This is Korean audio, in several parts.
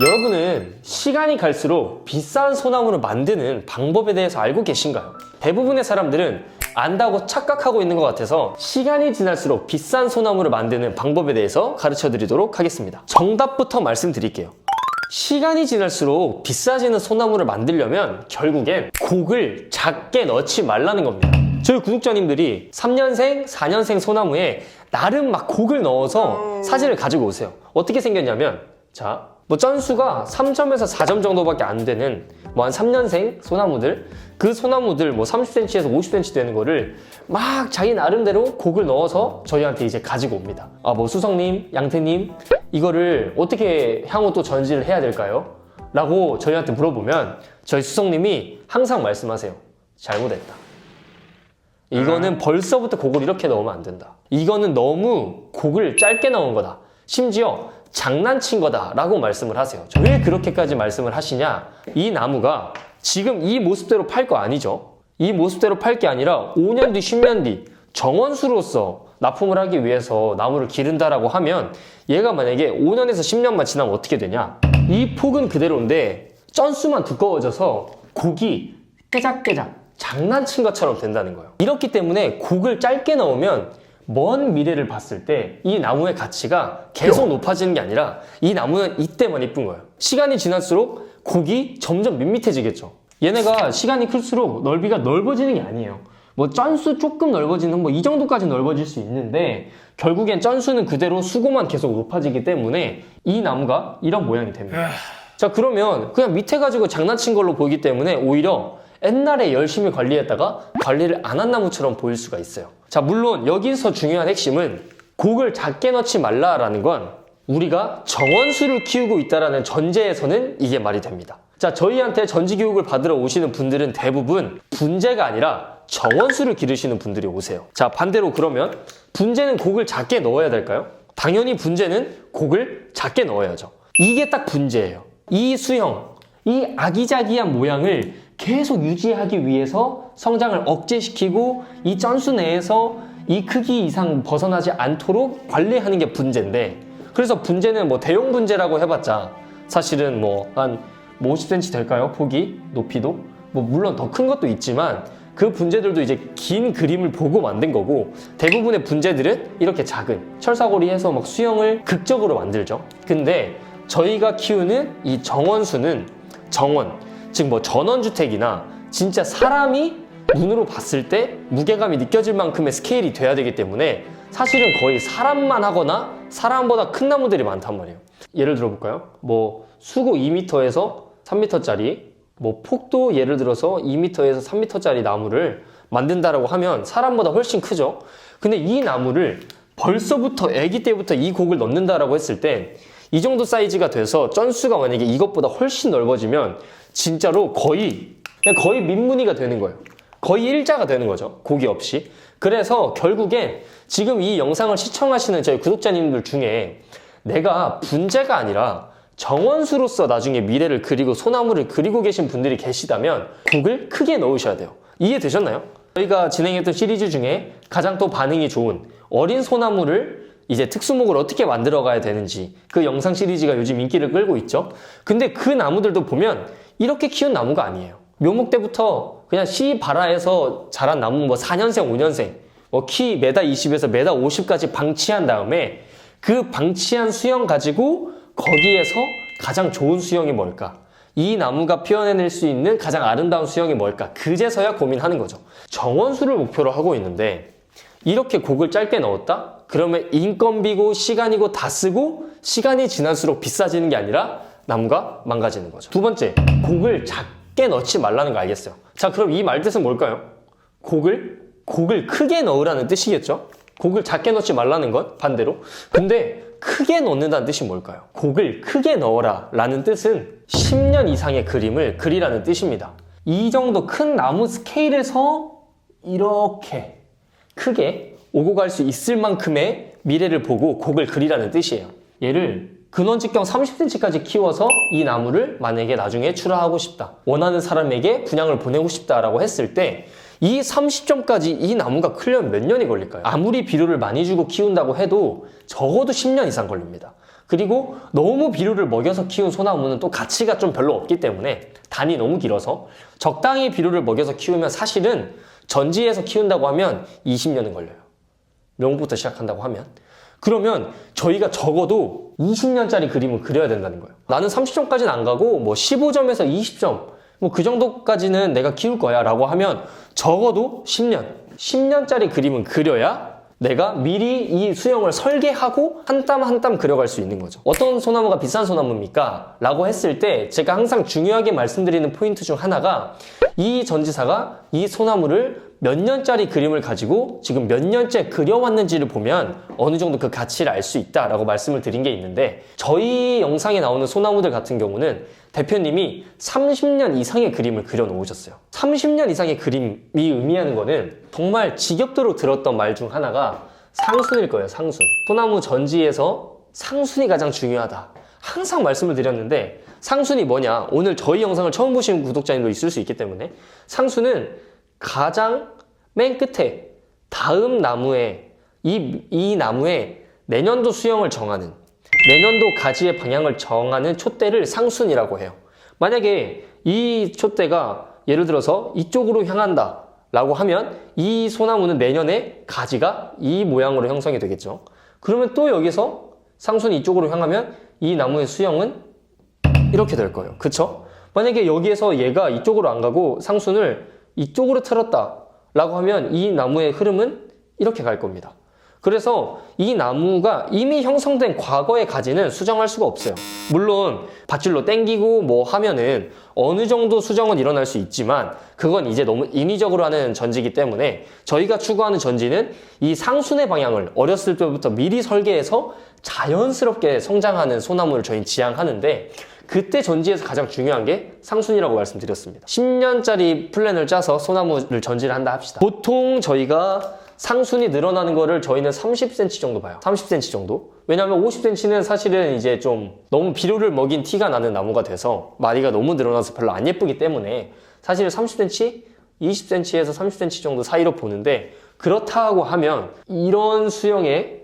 여러분은 시간이 갈수록 비싼 소나무를 만드는 방법에 대해서 알고 계신가요? 대부분의 사람들은 안다고 착각하고 있는 것 같아서 시간이 지날수록 비싼 소나무를 만드는 방법에 대해서 가르쳐 드리도록 하겠습니다. 정답부터 말씀드릴게요. 시간이 지날수록 비싸지는 소나무를 만들려면 결국엔 곡을 작게 넣지 말라는 겁니다. 저희 구독자님들이 3년생, 4년생 소나무에 나름 막 곡을 넣어서 사진을 가지고 오세요. 어떻게 생겼냐면, 자, 뭐 쩐수가 3점에서 4점 정도밖에 안 되는 뭐 한 3년생 소나무들, 그 소나무들 뭐 30cm에서 50cm 되는 거를 막 자기 나름대로 곡을 넣어서 저희한테 이제 가지고 옵니다. 아, 뭐 수성님, 양태님, 이거를 어떻게 향후 또 전지를 해야 될까요? 라고 저희한테 물어보면 저희 수성님이 항상 말씀하세요. 잘못했다. 이거는 벌써부터 곡을 이렇게 넣으면 안 된다. 이거는 너무 곡을 짧게 넣은 거다. 심지어 장난친 거다 라고 말씀을 하세요. 왜 그렇게까지 말씀을 하시냐? 이 나무가 지금 이 모습대로 팔 거 아니죠? 이 모습대로 팔 게 아니라 5년 뒤, 10년 뒤 정원수로서 납품을 하기 위해서 나무를 기른다라고 하면 얘가 만약에 5년에서 10년만 지나면 어떻게 되냐? 이 폭은 그대로인데 쩐수만 두꺼워져서 곡이 깨작깨작 장난친 것처럼 된다는 거예요. 이렇기 때문에 곡을 짧게 넣으면 먼 미래를 봤을 때 이 나무의 가치가 계속 높아지는 게 아니라 이 나무는 이때만 이쁜 거예요. 시간이 지날수록 곡이 점점 밋밋해지겠죠. 얘네가 시간이 클수록 넓이가 넓어지는 게 아니에요. 뭐 쩐수 조금 넓어지는 뭐 이 정도까지 넓어질 수 있는데 결국엔 쩐수는 그대로 수고만 계속 높아지기 때문에 이 나무가 이런 모양이 됩니다. 자, 그러면 그냥 밑에 가지고 장난친 걸로 보이기 때문에 오히려 옛날에 열심히 관리했다가 관리를 안 한 나무처럼 보일 수가 있어요. 자, 물론 여기서 중요한 핵심은 곡을 작게 넣지 말라라는 건 우리가 정원수를 키우고 있다는 전제에서는 이게 말이 됩니다. 자, 저희한테 전지교육을 받으러 오시는 분들은 대부분 분재가 아니라 정원수를 기르시는 분들이 오세요. 자, 반대로 그러면 분재는 곡을 작게 넣어야 될까요? 당연히 분재는 곡을 작게 넣어야죠. 이게 딱 분재예요. 이 수형, 이 아기자기한 모양을 계속 유지하기 위해서 성장을 억제시키고 이 쩐수 내에서 이 크기 이상 벗어나지 않도록 관리하는 게 분재인데, 그래서 분재는 뭐 대용 분재라고 해봤자 사실은 뭐 한 50cm 될까요? 폭이? 높이도? 뭐 물론 더 큰 것도 있지만 그 분재들도 이제 긴 그림을 보고 만든 거고, 대부분의 분재들은 이렇게 작은 철사고리 해서 막 수형을 극적으로 만들죠. 근데 저희가 키우는 이 정원수는 정원, 즉 뭐 전원주택이나 진짜 사람이 눈으로 봤을 때 무게감이 느껴질 만큼의 스케일이 돼야 되기 때문에 사실은 거의 사람만 하거나 사람보다 큰 나무들이 많단 말이에요. 예를 들어볼까요? 뭐 수고 2m에서 3m짜리, 뭐 폭도 예를 들어서 2m에서 3m짜리 나무를 만든다라고 하면 사람보다 훨씬 크죠. 근데 이 나무를 벌써부터 아기 때부터 이 곡을 넣는다라고 했을 때 이 정도 사이즈가 돼서 쩐수가 만약에 이것보다 훨씬 넓어지면 진짜로 거의 민무늬가 되는 거예요. 거의 일자가 되는 거죠. 곡이 없이. 그래서 결국엔 지금 이 영상을 시청하시는 저희 구독자님들 중에 내가 분재가 아니라 정원수로서 나중에 미래를 그리고 소나무를 그리고 계신 분들이 계시다면 곡을 크게 넣으셔야 돼요. 이해되셨나요? 저희가 진행했던 시리즈 중에 가장 또 반응이 좋은 어린 소나무를 이제 특수목을 어떻게 만들어 가야 되는지 그 영상 시리즈가 요즘 인기를 끌고 있죠. 근데 그 나무들도 보면 이렇게 키운 나무가 아니에요. 묘목 때부터 그냥 시바라에서 자란 나무 뭐 4년생, 5년생 뭐 키 1m20에서 1m50까지 방치한 다음에 그 방치한 수형 가지고 거기에서 가장 좋은 수형이 뭘까? 이 나무가 피워내낼 수 있는 가장 아름다운 수형이 뭘까? 그제서야 고민하는 거죠. 정원수를 목표로 하고 있는데 이렇게 곡을 짧게 넣었다? 그러면 인건비고 시간이고 다 쓰고 시간이 지날수록 비싸지는 게 아니라 나무가 망가지는 거죠. 두 번째, 곡을 작게 넣지 말라는 거 알겠어요. 자, 그럼 이 말 뜻은 뭘까요? 곡을 크게 넣으라는 뜻이겠죠? 곡을 작게 넣지 말라는 건 반대로. 근데 크게 넣는다는 뜻이 뭘까요? 곡을 크게 넣어라 라는 뜻은 10년 이상의 그림을 그리라는 뜻입니다. 이 정도 큰 나무 스케일에서 이렇게 크게 오고 갈 수 있을 만큼의 미래를 보고 곡을 그리라는 뜻이에요. 얘를 근원직경 30cm까지 키워서 이 나무를 만약에 나중에 출하하고 싶다, 원하는 사람에게 분양을 보내고 싶다라고 했을 때 이 30점까지 이 나무가 크려면 몇 년이 걸릴까요? 아무리 비료를 많이 주고 키운다고 해도 적어도 10년 이상 걸립니다. 그리고 너무 비료를 먹여서 키운 소나무는 또 가치가 좀 별로 없기 때문에 단이 너무 길어서 적당히 비료를 먹여서 키우면 사실은 전지에서 키운다고 하면 20년은 걸려요. 명부터 시작한다고 하면. 그러면 저희가 적어도 20년짜리 그림을 그려야 된다는 거예요. 나는 30점까지는 안 가고 뭐 15점에서 20점 뭐 그 정도까지는 내가 키울 거야 라고 하면 적어도 10년짜리 그림은 그려야 내가 미리 이 수영을 설계하고 한 땀 한 땀 그려갈 수 있는 거죠. 어떤 소나무가 비싼 소나무입니까? 라고 했을 때 제가 항상 중요하게 말씀드리는 포인트 중 하나가 이 전지사가 이 소나무를 몇 년짜리 그림을 가지고 지금 몇 년째 그려왔는지를 보면 어느 정도 그 가치를 알 수 있다라고 말씀을 드린 게 있는데 저희 영상에 나오는 소나무들 같은 경우는 대표님이 30년 이상의 그림을 그려 놓으셨어요. 30년 이상의 그림이 의미하는 거는 정말 지겹도록 들었던 말 중 하나가 상순일 거예요. 상순. 소나무 전지에서 상순이 가장 중요하다. 항상 말씀을 드렸는데 상순이 뭐냐? 오늘 저희 영상을 처음 보시는 구독자님도 있을 수 있기 때문에 상순은 가장 맨 끝에 다음 나무에 이 나무의 내년도 수영을 정하는 내년도 가지의 방향을 정하는 촛대를 상순이라고 해요. 만약에 이 촛대가 예를 들어서 이쪽으로 향한다 라고 하면 이 소나무는 내년에 가지가 이 모양으로 형성이 되겠죠. 그러면 또 여기서 상순이 이쪽으로 향하면 이 나무의 수영은 이렇게 될 거예요. 그쵸? 만약에 여기에서 얘가 이쪽으로 안 가고 상순을 이쪽으로 틀었다 라고 하면 이 나무의 흐름은 이렇게 갈 겁니다. 그래서 이 나무가 이미 형성된 과거의 가지는 수정할 수가 없어요. 물론 밧줄로 당기고 뭐 하면은 어느 정도 수정은 일어날 수 있지만 그건 이제 너무 인위적으로 하는 전지이기 때문에 저희가 추구하는 전지는 이 상순의 방향을 어렸을 때부터 미리 설계해서 자연스럽게 성장하는 소나무를 저희는 지향하는데 그때 전지에서 가장 중요한 게 상순이라고 말씀드렸습니다. 10년짜리 플랜을 짜서 소나무를 전지를 한다 합시다. 보통 저희가 상순이 늘어나는 거를 저희는 30cm 정도 봐요. 30cm 정도. 왜냐하면 50cm는 사실은 이제 좀 너무 비료를 먹인 티가 나는 나무가 돼서 마디가 너무 늘어나서 별로 안 예쁘기 때문에 사실 30cm, 20cm에서 30cm 정도 사이로 보는데 그렇다고 하면 이런 수영의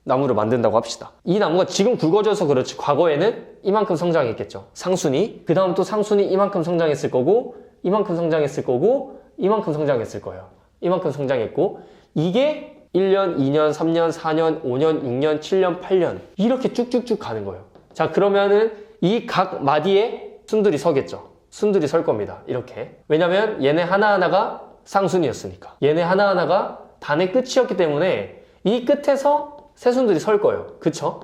나무를 만든다고 합시다. 이 나무가 지금 굵어져서 그렇지 과거에는 이만큼 성장했겠죠. 상순이. 그 다음 또 상순이 이만큼 성장했을 거고 이만큼 성장했을 거고 이만큼 성장했을 거예요. 이만큼 성장했고 이게 1년, 2년, 3년, 4년, 5년, 6년, 7년, 8년 이렇게 쭉쭉쭉 가는 거예요. 자 그러면은 이 각 마디에 순들이 서겠죠. 순들이 설 겁니다. 이렇게. 왜냐면 얘네 하나하나가 상순이었으니까. 얘네 하나하나가 단의 끝이었기 때문에 이 끝에서 새순들이 설 거예요. 그쵸?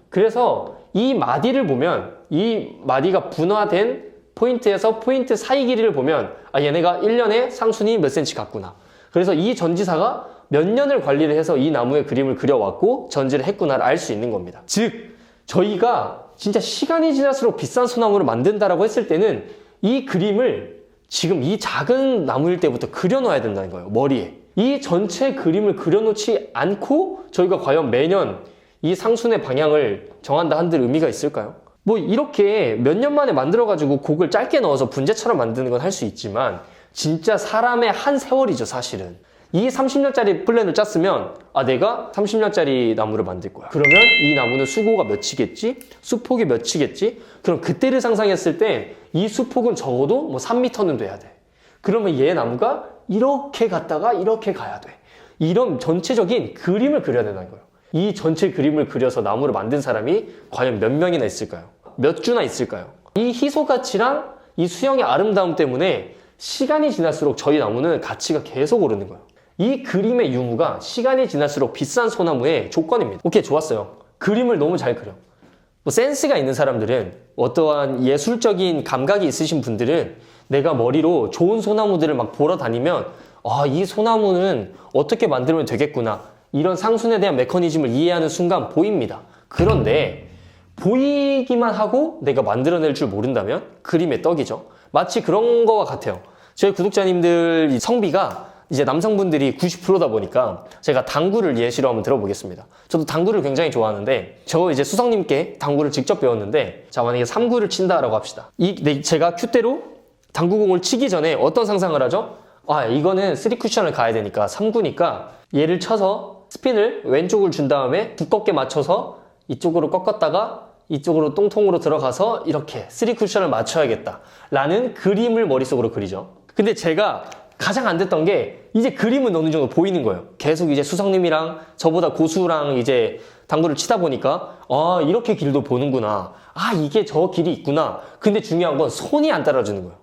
그래서 이 마디를 보면 이 마디가 분화된 포인트에서 포인트 사이 길이를 보면 아 얘네가 1년에 상순이 몇 cm 갔구나. 그래서 이 전지사가 몇 년을 관리를 해서 이 나무의 그림을 그려왔고 전지를 했구나를 알 수 있는 겁니다. 즉 저희가 진짜 시간이 지날수록 비싼 소나무를 만든다라고 했을 때는 이 그림을 지금 이 작은 나무일 때부터 그려놔야 된다는 거예요. 머리에. 이 전체 그림을 그려놓지 않고 저희가 과연 매년 이 상순의 방향을 정한다 한들 의미가 있을까요? 뭐 이렇게 몇 년 만에 만들어가지고 곡을 짧게 넣어서 분재처럼 만드는 건 할 수 있지만 진짜 사람의 한 세월이죠 사실은. 이 30년짜리 플랜을 짰으면 아 내가 30년짜리 나무를 만들 거야. 그러면 이 나무는 수고가 몇이겠지? 수폭이 몇이겠지? 그럼 그때를 상상했을 때 이 수폭은 적어도 뭐 3m는 돼야 돼. 그러면 얘 나무가 이렇게 갔다가 이렇게 가야 돼. 이런 전체적인 그림을 그려야 된다는 거예요. 이 전체 그림을 그려서 나무를 만든 사람이 과연 몇 명이나 있을까요? 몇 주나 있을까요? 이 희소 가치랑 이 수영의 아름다움 때문에 시간이 지날수록 저희 나무는 가치가 계속 오르는 거예요. 이 그림의 유무가 시간이 지날수록 비싼 소나무의 조건입니다. 오케이, 좋았어요. 그림을 너무 잘 그려. 뭐 센스가 있는 사람들은 어떠한 예술적인 감각이 있으신 분들은 내가 머리로 좋은 소나무들을 막 보러 다니면 아, 이 소나무는 어떻게 만들면 되겠구나. 이런 상순에 대한 메커니즘을 이해하는 순간 보입니다. 그런데 보이기만 하고 내가 만들어낼 줄 모른다면 그림의 떡이죠. 마치 그런 거와 같아요. 저희 구독자님들 성비가 이제 남성분들이 90%다 보니까 제가 당구를 예시로 한번 들어보겠습니다. 저도 당구를 굉장히 좋아하는데 저 이제 수성님께 당구를 직접 배웠는데 자 만약에 3구를 친다라고 합시다. 제가 큐대로 당구공을 치기 전에 어떤 상상을 하죠? 아 이거는 3쿠션을 가야 되니까 3구니까 얘를 쳐서 스핀을 왼쪽을 준 다음에 두껍게 맞춰서 이쪽으로 꺾었다가 이쪽으로 똥통으로 들어가서 이렇게 3쿠션을 맞춰야겠다 라는 그림을 머릿속으로 그리죠. 근데 제가 가장 안 됐던 게 이제 그림은 어느 정도 보이는 거예요. 계속 이제 수성님이랑 저보다 고수랑 이제 당구를 치다 보니까 아 이렇게 길도 보는구나, 아 이게 저 길이 있구나. 근데 중요한 건 손이 안 따라주는 거예요.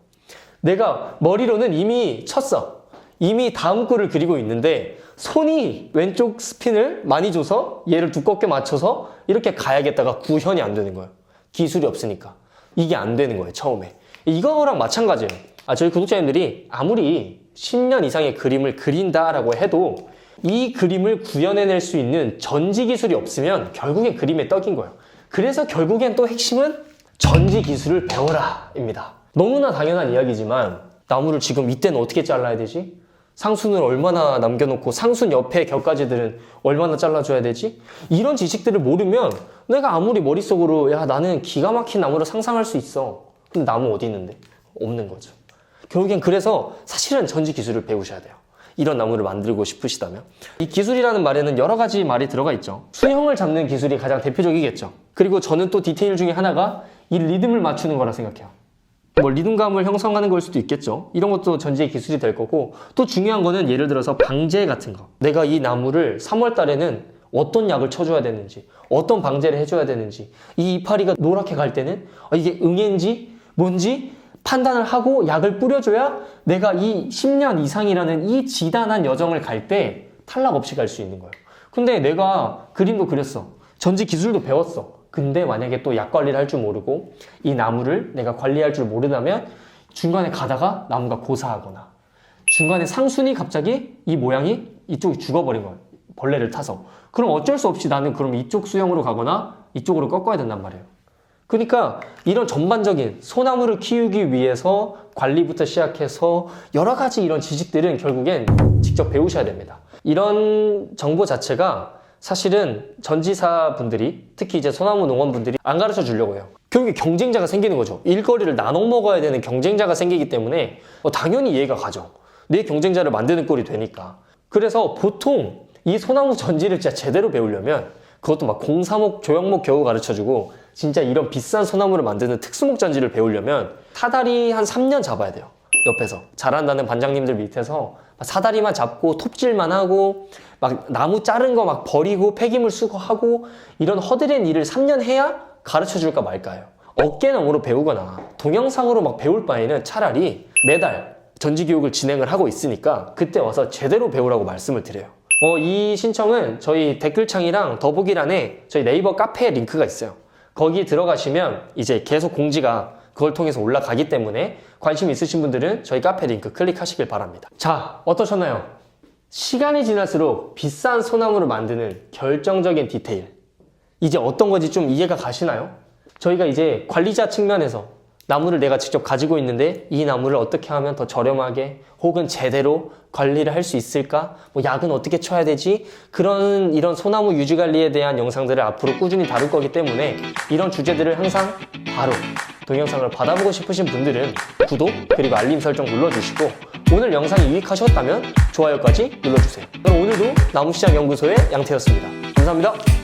내가 머리로는 이미 쳤어, 이미 다음 골을 그리고 있는데 손이 왼쪽 스핀을 많이 줘서 얘를 두껍게 맞춰서 이렇게 가야겠다가 구현이 안 되는 거예요. 기술이 없으니까 이게 안 되는 거예요. 처음에 이거랑 마찬가지예요. 저희 구독자님들이 아무리 10년 이상의 그림을 그린다라고 해도 이 그림을 구현해낼 수 있는 전지 기술이 없으면 결국엔 그림에 떡인 거예요. 그래서 결국엔 또 핵심은 전지 기술을 배워라 입니다. 너무나 당연한 이야기지만 나무를 지금 이때는 어떻게 잘라야 되지? 상순을 얼마나 남겨놓고 상순 옆에 곁가지들은 얼마나 잘라줘야 되지? 이런 지식들을 모르면 내가 아무리 머릿속으로 야 나는 기가 막힌 나무를 상상할 수 있어. 근데 나무 어디 있는데? 없는 거죠. 결국엔 그래서 사실은 전지 기술을 배우셔야 돼요. 이런 나무를 만들고 싶으시다면. 이 기술이라는 말에는 여러 가지 말이 들어가 있죠. 수형을 잡는 기술이 가장 대표적이겠죠. 그리고 저는 또 디테일 중에 하나가 이 리듬을 맞추는 거라 생각해요. 뭐 리듬감을 형성하는 걸 수도 있겠죠. 이런 것도 전지의 기술이 될 거고, 또 중요한 거는 예를 들어서 방제 같은 거. 내가 이 나무를 3월 달에는 어떤 약을 쳐줘야 되는지, 어떤 방제를 해줘야 되는지, 이 이파리가 노랗게 갈 때는 이게 응애인지 뭔지 판단을 하고 약을 뿌려줘야 내가 이 10년 이상이라는 이 지단한 여정을 갈 때 탈락 없이 갈 수 있는 거예요. 근데 내가 그림도 그렸어, 전지 기술도 배웠어. 근데 만약에 또 약 관리를 할 줄 모르고 이 나무를 내가 관리할 줄 모르다면 중간에 가다가 나무가 고사하거나 중간에 상순이 갑자기 이 모양이 이쪽이 죽어버린 거예요. 벌레를 타서. 그럼 어쩔 수 없이 나는 그럼 이쪽 수형으로 가거나 이쪽으로 꺾어야 된단 말이에요. 그러니까 이런 전반적인 소나무를 키우기 위해서 관리부터 시작해서 여러 가지 이런 지식들은 결국엔 직접 배우셔야 됩니다. 이런 정보 자체가 사실은 전지사 분들이, 특히 이제 소나무 농원분들이 안 가르쳐 주려고 해요. 결국에 경쟁자가 생기는 거죠. 일거리를 나눠 먹어야 되는 경쟁자가 생기기 때문에 당연히 이해가 가죠. 내 경쟁자를 만드는 꼴이 되니까. 그래서 보통 이 소나무 전지를 진짜 제대로 배우려면 그것도 막 공사목, 조형목 겨우 가르쳐주고 진짜 이런 비싼 소나무를 만드는 특수목 전지를 배우려면 사다리 한 3년 잡아야 돼요. 옆에서 잘한다는 반장님들 밑에서 사다리만 잡고 톱질만 하고 막 나무 자른 거 막 버리고 폐기물 수거하고 이런 허드렛 일을 3년 해야 가르쳐 줄까 말까요. 어깨너머로 배우거나 동영상으로 막 배울 바에는 차라리 매달 전지교육을 진행을 하고 있으니까 그때 와서 제대로 배우라고 말씀을 드려요. 이 신청은 저희 댓글창이랑 더보기란에 저희 네이버 카페에 링크가 있어요. 거기 들어가시면 이제 계속 공지가 그걸 통해서 올라가기 때문에 관심 있으신 분들은 저희 카페 링크 클릭하시길 바랍니다. 자, 어떠셨나요? 시간이 지날수록 비싼 소나무를 만드는 결정적인 디테일, 이제 어떤 건지 좀 이해가 가시나요? 저희가 이제 관리자 측면에서 나무를 내가 직접 가지고 있는데 이 나무를 어떻게 하면 더 저렴하게 혹은 제대로 관리를 할 수 있을까? 뭐 약은 어떻게 쳐야 되지? 이런 소나무 유지 관리에 대한 영상들을 앞으로 꾸준히 다룰 거기 때문에 이런 주제들을 항상 바로 동영상을 받아보고 싶으신 분들은 구독 그리고 알림 설정 눌러주시고 오늘 영상이 유익하셨다면 좋아요까지 눌러주세요. 그럼 오늘도 나무시장연구소의 양태였습니다. 감사합니다.